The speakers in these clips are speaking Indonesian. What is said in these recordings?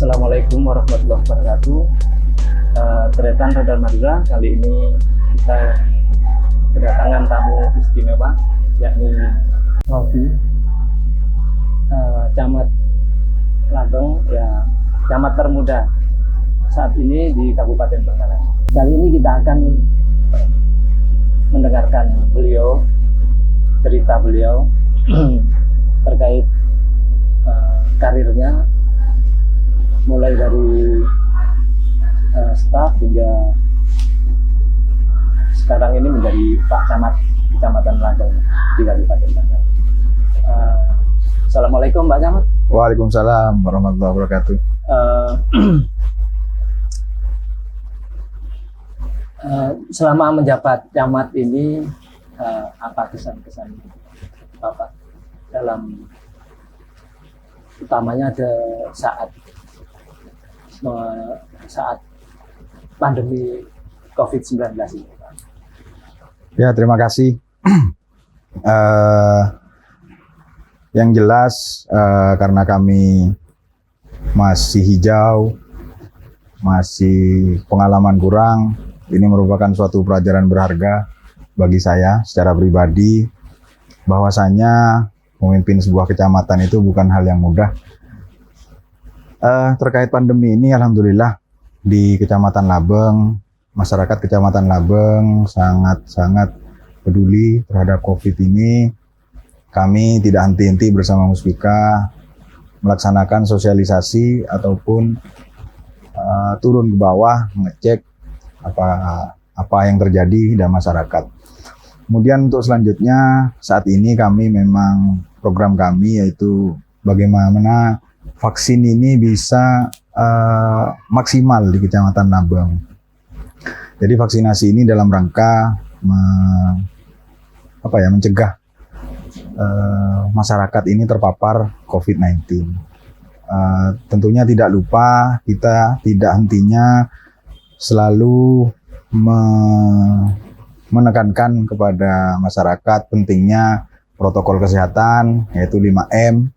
Assalamualaikum warahmatullahi wabarakatuh. Tretan Radar Madura, kali ini kita kedatangan tamu istimewa, yakni Robi, camat Labeng, ya camat termuda saat ini di Kabupaten Bangkalan. Kali ini kita akan mendengarkan beliau, cerita beliau terkait karirnya, mulai dari staf hingga sekarang ini menjadi Pak Camat Kecamatan Labeng di Kabupaten Bangkalan. Assalamualaikum Pak Camat. Waalaikumsalam warahmatullahi wabarakatuh. Selama menjabat camat ini, apa kesan-kesan Bapak dalam, utamanya ada saat pandemi COVID-19 ini? Ya, terima kasih. Yang jelas karena kami masih hijau, masih pengalaman kurang, ini merupakan suatu pelajaran berharga bagi saya secara pribadi, bahwasanya memimpin sebuah kecamatan itu bukan hal yang mudah. Terkait pandemi ini, alhamdulillah di Kecamatan Labeng, masyarakat Kecamatan Labeng sangat peduli terhadap COVID ini. Kami tidak henti-henti bersama Muspika melaksanakan sosialisasi ataupun turun ke bawah mengecek apa yang terjadi dalam masyarakat. Kemudian untuk selanjutnya, saat ini kami memang program kami yaitu bagaimana vaksin ini bisa maksimal di Kecamatan Labeng. Jadi vaksinasi ini dalam rangka mencegah masyarakat ini terpapar COVID-19. Tentunya tidak lupa kita tidak hentinya selalu menekankan kepada masyarakat pentingnya protokol kesehatan, yaitu 5M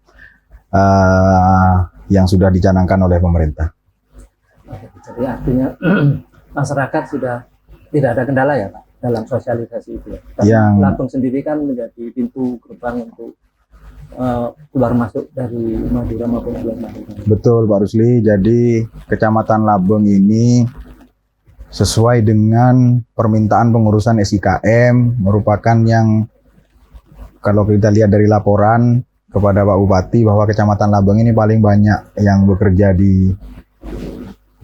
yang sudah dicanangkan oleh pemerintah. Jadi artinya masyarakat sudah tidak ada kendala ya Pak dalam sosialisasi itu ya? Yang Labeng sendiri kan menjadi pintu gerbang untuk keluar masuk dari Madura maupun luar Madura. Betul Pak Rusli, jadi Kecamatan Labeng ini sesuai dengan permintaan pengurusan SIKM merupakan yang, kalau kita lihat dari laporan kepada Pak Bupati, bahwa Kecamatan Labeng ini paling banyak yang bekerja di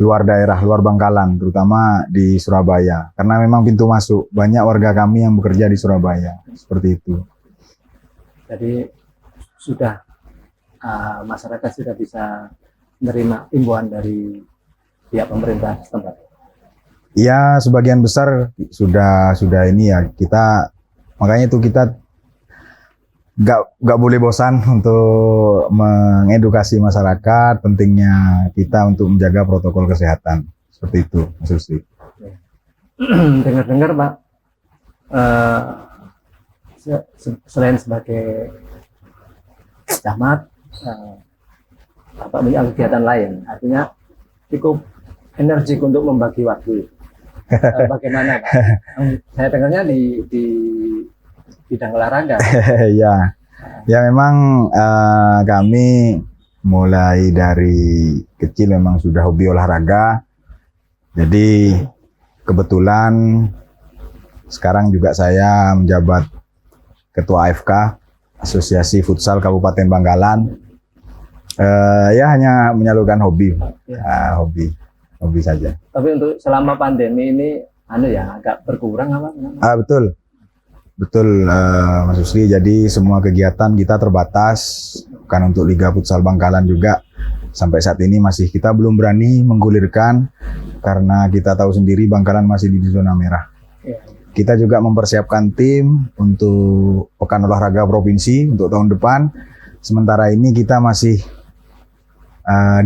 luar daerah, luar Bangkalan, terutama di Surabaya. Karena memang pintu masuk, banyak warga kami yang bekerja di Surabaya, seperti itu. Jadi sudah masyarakat sudah bisa menerima imbauan dari pihak pemerintah setempat. Ya, sebagian besar sudah ini ya, makanya itu kita nggak boleh bosan untuk mengedukasi masyarakat pentingnya kita untuk menjaga protokol kesehatan, seperti itu Mas Susi. Dengar-dengar Pak, selain sebagai camat, Bapak punya kegiatan lain, artinya cukup energik untuk membagi waktu. Bagaimana Pak? Saya dengarnya di bidang olahraga. ya memang kami mulai dari kecil memang sudah hobi olahraga. Jadi kebetulan sekarang juga saya menjabat Ketua AFK Asosiasi Futsal Kabupaten Bangkalan. Ya hanya menyalurkan hobi, hobi saja. Tapi untuk selama pandemi ini agak berkurang apa? Betul Mas Usri, jadi semua kegiatan kita terbatas, bukan untuk Liga Futsal Bangkalan juga. Sampai saat ini kita belum berani menggulirkan, karena kita tahu sendiri Bangkalan masih di zona merah. Ya. Kita juga mempersiapkan tim untuk Pekan Olahraga Provinsi untuk tahun depan. Sementara ini kita masih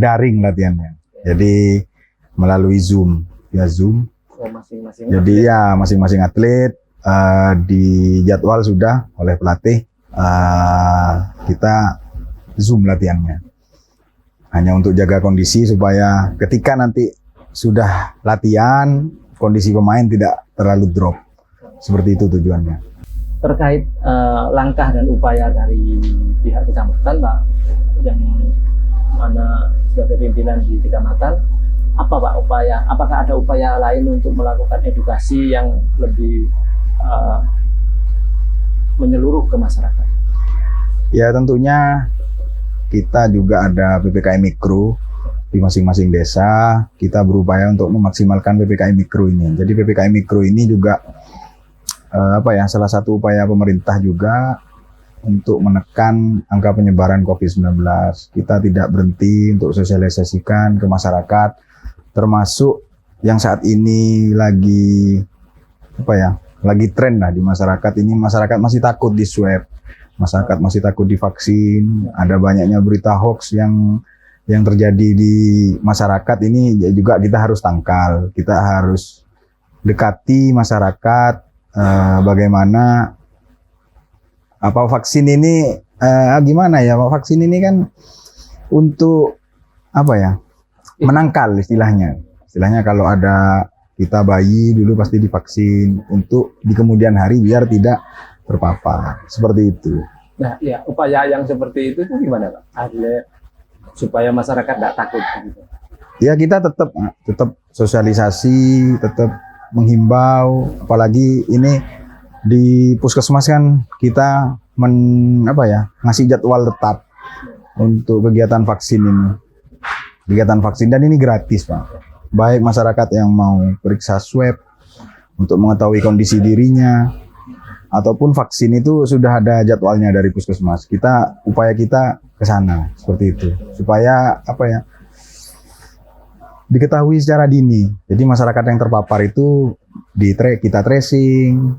daring latihannya, jadi melalui Zoom. Jadi ya masing-masing atlet di jadwal sudah oleh pelatih, kita Zoom latihannya. hanya untuk jaga kondisi supaya ketika nanti sudah latihan, kondisi pemain tidak terlalu drop. Seperti itu tujuannya. Terkait langkah dan upaya dari pihak kecamatan, Pak, yang mana sebagai pimpinan di kecamatan, apa Pak upaya? Apakah ada upaya lain untuk melakukan edukasi yang lebih menyeluruh ke masyarakat? Ya tentunya kita juga ada PPKM Mikro di masing-masing desa. Kita berupaya untuk memaksimalkan PPKM Mikro ini. Jadi PPKM Mikro ini juga salah satu upaya pemerintah juga untuk menekan angka penyebaran COVID-19. Kita tidak berhenti untuk sosialisasikan ke masyarakat, termasuk yang saat ini lagi tren lah di masyarakat ini. Masyarakat masih takut di swab, masyarakat masih takut divaksin. Ada banyaknya berita hoax yang terjadi di masyarakat ini, juga kita harus tangkal. Kita harus dekati masyarakat. Bagaimana vaksin ini gimana ya, vaksin ini kan untuk menangkal istilahnya kalau ada kita bayi dulu pasti divaksin untuk di kemudian hari biar tidak terpapar, seperti itu. Nah ya, upaya yang seperti itu gimana Pak? Supaya masyarakat tidak takut gitu. Ya kita tetap sosialisasi, tetap menghimbau, apalagi ini di puskesmas kan kita ngasih jadwal tetap untuk kegiatan vaksin ini. Kegiatan vaksin dan ini gratis Pak. Baik masyarakat yang mau periksa swab untuk mengetahui kondisi dirinya ataupun vaksin itu sudah ada jadwalnya dari puskesmas. Upaya kita ke sana seperti itu supaya diketahui secara dini. Jadi masyarakat yang terpapar itu kita tracing,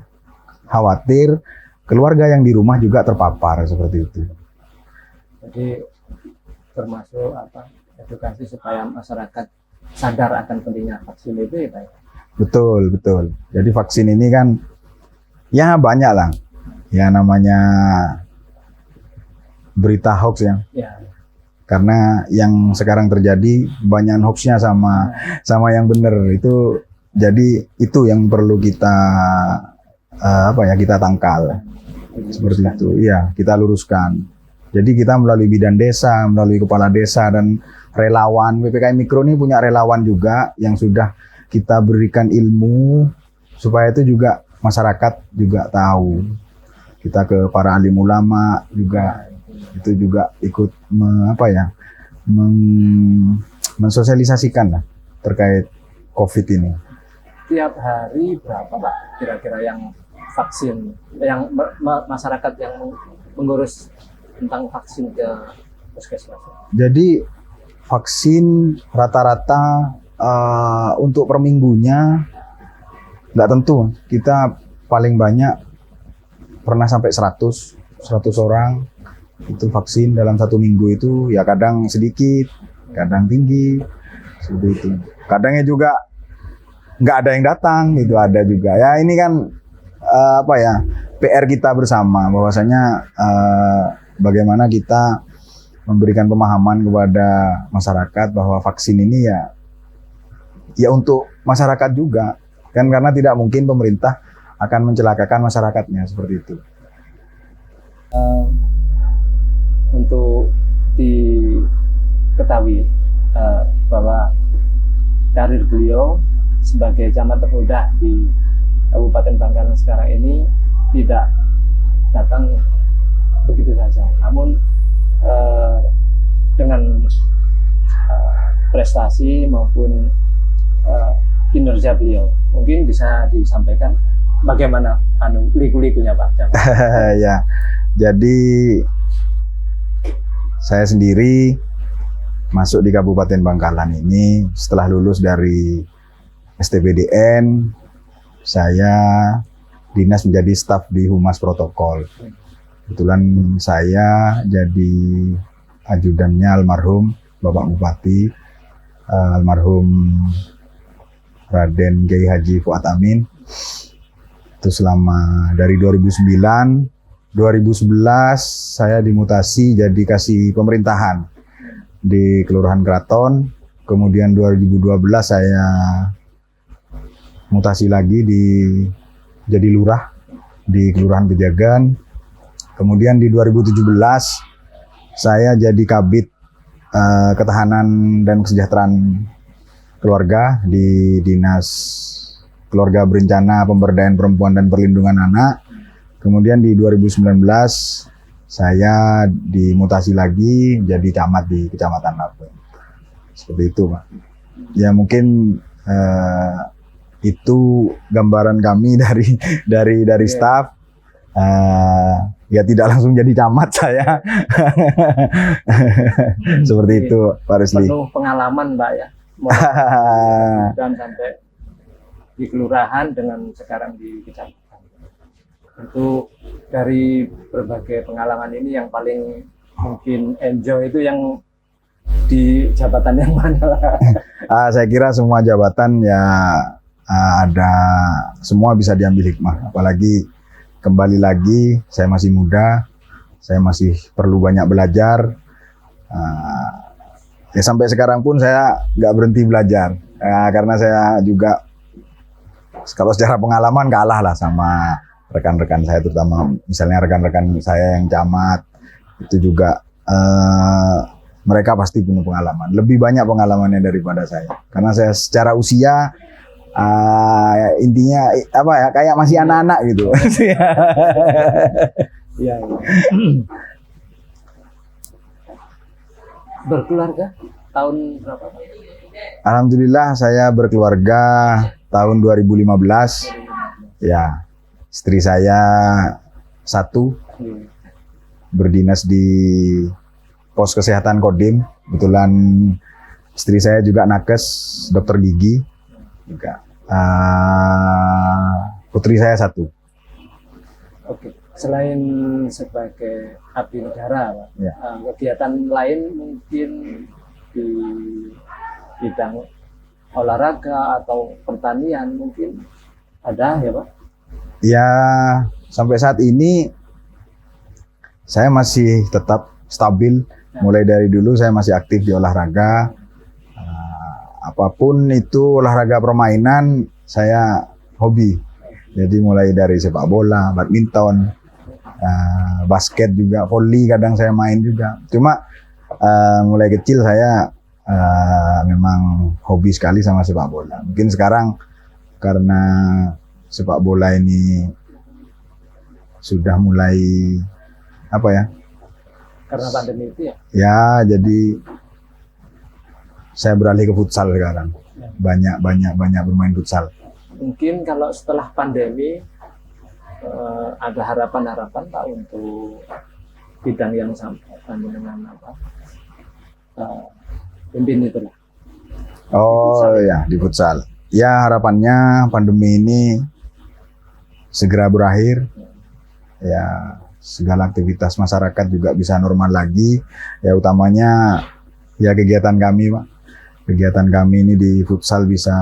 khawatir keluarga yang di rumah juga terpapar, seperti itu. Jadi termasuk edukasi supaya masyarakat sadar akan pentingnya vaksin itu ya Pak? Betul. Jadi vaksin ini kan ya banyak lah. Ya namanya berita hoax ya. Karena yang sekarang terjadi banyak hoaxnya sama yang benar itu. Jadi itu yang perlu kita kita tangkal. Seperti itu. Iya, kita luruskan. Jadi kita melalui bidan desa, melalui kepala desa dan relawan PPKM Mikro ini punya relawan juga yang sudah kita berikan ilmu supaya itu juga masyarakat juga tahu. Kita ke para alim ulama juga itu juga ikut mensosialisasikan lah terkait COVID ini. Tiap hari berapa Pak kira-kira yang vaksin, yang masyarakat yang mengurus tentang vaksin ke puskesmas? Jadi vaksin rata-rata untuk per minggunya nggak tentu. Kita paling banyak pernah sampai 100 orang itu vaksin dalam satu minggu itu, ya kadang sedikit, kadang tinggi, seperti itu. Kadangnya juga nggak ada yang datang, itu ada juga. Ya ini kan PR kita bersama, bahwasanya bagaimana kita memberikan pemahaman kepada masyarakat bahwa vaksin ini ya untuk masyarakat juga, kan karena tidak mungkin pemerintah akan mencelakakan masyarakatnya, seperti itu. Untuk diketahui bahwa karir beliau sebagai camat termuda di Kabupaten Bangkalan sekarang ini tidak datang begitu saja, namun dengan prestasi maupun kinerja beliau, mungkin bisa disampaikan bagaimana liku-likunya Pak Camat. Ya, jadi saya sendiri masuk di Kabupaten Bangkalan ini setelah lulus dari STPDN, saya dinas menjadi staf di Humas Protokol. Kebetulan saya jadi ajudannya almarhum Bapak Bupati, almarhum Raden Kiai Haji Fuad Amin. Itu selama dari 2009, 2011 saya dimutasi jadi kasih pemerintahan di Kelurahan Keraton. Kemudian 2012 saya mutasi lagi jadi lurah di Kelurahan Pejagan. Kemudian di 2017 saya jadi kabid ketahanan dan kesejahteraan keluarga di Dinas Keluarga Berencana Pemberdayaan Perempuan dan Perlindungan Anak. Kemudian di 2019 saya dimutasi lagi jadi camat di Kecamatan Labeng. Seperti itu, Pak. Ya mungkin itu gambaran kami dari staf. Ya tidak langsung jadi camat saya. Seperti itu, Pak Rusli. Penuh pengalaman, Mbak ya. Dan sampai di kelurahan dengan sekarang di kecamatan. Itu dari berbagai pengalaman ini yang paling mungkin enjoy itu yang di jabatan yang mana? Saya kira semua jabatan ya ada, semua bisa diambil hikmah. Apalagi kembali lagi, saya masih muda, saya masih perlu banyak belajar. Ya sampai sekarang pun saya nggak berhenti belajar, karena saya juga kalau secara pengalaman kalah lah sama rekan-rekan saya, terutama misalnya rekan-rekan saya yang camat itu juga mereka pasti punya pengalaman, lebih banyak pengalamannya daripada saya, karena saya secara usia intinya apa ya, kayak masih anak-anak gitu. Iya. Berkeluarga tahun berapa? Alhamdulillah saya berkeluarga tahun 2015. Ya, istri saya satu, berdinas di pos kesehatan Kodim. Kebetulan istri saya juga nakes, dokter gigi. Juga. Putri saya satu. Oke. Selain sebagai abdi negara, Pak, ya. Kegiatan lain mungkin di bidang olahraga atau pertanian mungkin ada ya, Pak? Ya, sampai saat ini saya masih tetap stabil. Mulai dari dulu saya masih aktif di olahraga. Apapun itu olahraga permainan, saya hobi. Jadi mulai dari sepak bola, badminton, basket juga, volley kadang saya main juga. Cuma mulai kecil saya memang hobi sekali sama sepak bola. Mungkin sekarang karena sepak bola ini sudah mulai apa ya? Karena pandemi itu ya? Ya, jadi saya beralih ke futsal sekarang. Banyak bermain futsal. Mungkin kalau setelah pandemi ada harapan-harapan Pak untuk bidang yang sama dengan apa? Pimpin itulah. Oh ya, di futsal. Ya harapannya pandemi ini segera berakhir. Ya segala aktivitas masyarakat juga bisa normal lagi. Ya utamanya ya kegiatan kami, Pak. Kegiatan kami ini di futsal bisa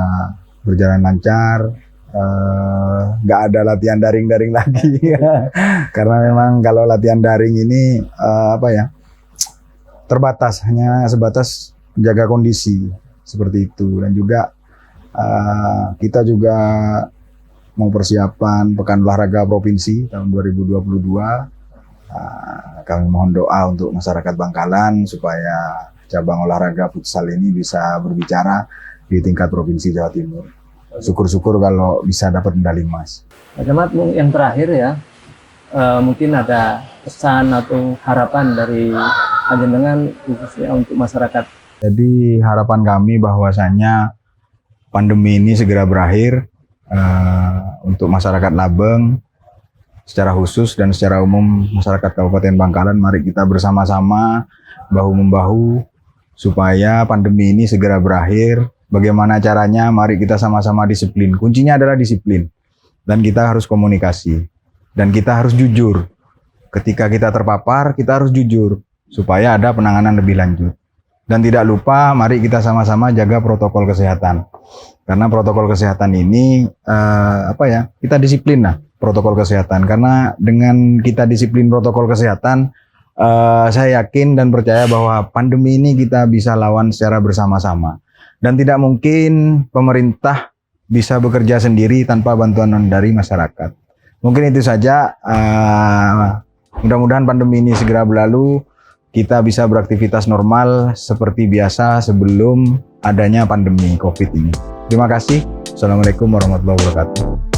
berjalan lancar. Nggak ada latihan daring-daring lagi. Karena memang kalau latihan daring ini apa ya, terbatas, hanya sebatas menjaga kondisi seperti itu. Dan juga kita juga mau persiapan Pekan Olahraga Provinsi tahun 2022. Kami mohon doa untuk masyarakat Bangkalan supaya cabang olahraga futsal ini bisa berbicara di tingkat Provinsi Jawa Timur. Syukur-syukur kalau bisa dapat medali emas. Pak Camat, yang terakhir ya, mungkin ada pesan atau harapan dari panjenengan khususnya untuk masyarakat. Jadi harapan kami bahwasanya pandemi ini segera berakhir untuk masyarakat Labeng secara khusus dan secara umum masyarakat Kabupaten Bangkalan. Mari kita bersama-sama bahu-membahu supaya pandemi ini segera berakhir. Bagaimana caranya? Mari kita sama-sama disiplin. Kuncinya adalah disiplin. Dan kita harus komunikasi. Dan kita harus jujur. Ketika kita terpapar, kita harus jujur. Supaya ada penanganan lebih lanjut. Dan tidak lupa, mari kita sama-sama jaga protokol kesehatan. Karena protokol kesehatan ini, kita disiplin lah protokol kesehatan. Karena dengan kita disiplin protokol kesehatan, saya yakin dan percaya bahwa pandemi ini kita bisa lawan secara bersama-sama. Dan tidak mungkin pemerintah bisa bekerja sendiri tanpa bantuan dari masyarakat. Mungkin itu saja. Mudah-mudahan pandemi ini segera berlalu. Kita bisa beraktivitas normal seperti biasa sebelum adanya pandemi COVID ini. Terima kasih. Assalamualaikum warahmatullahi wabarakatuh.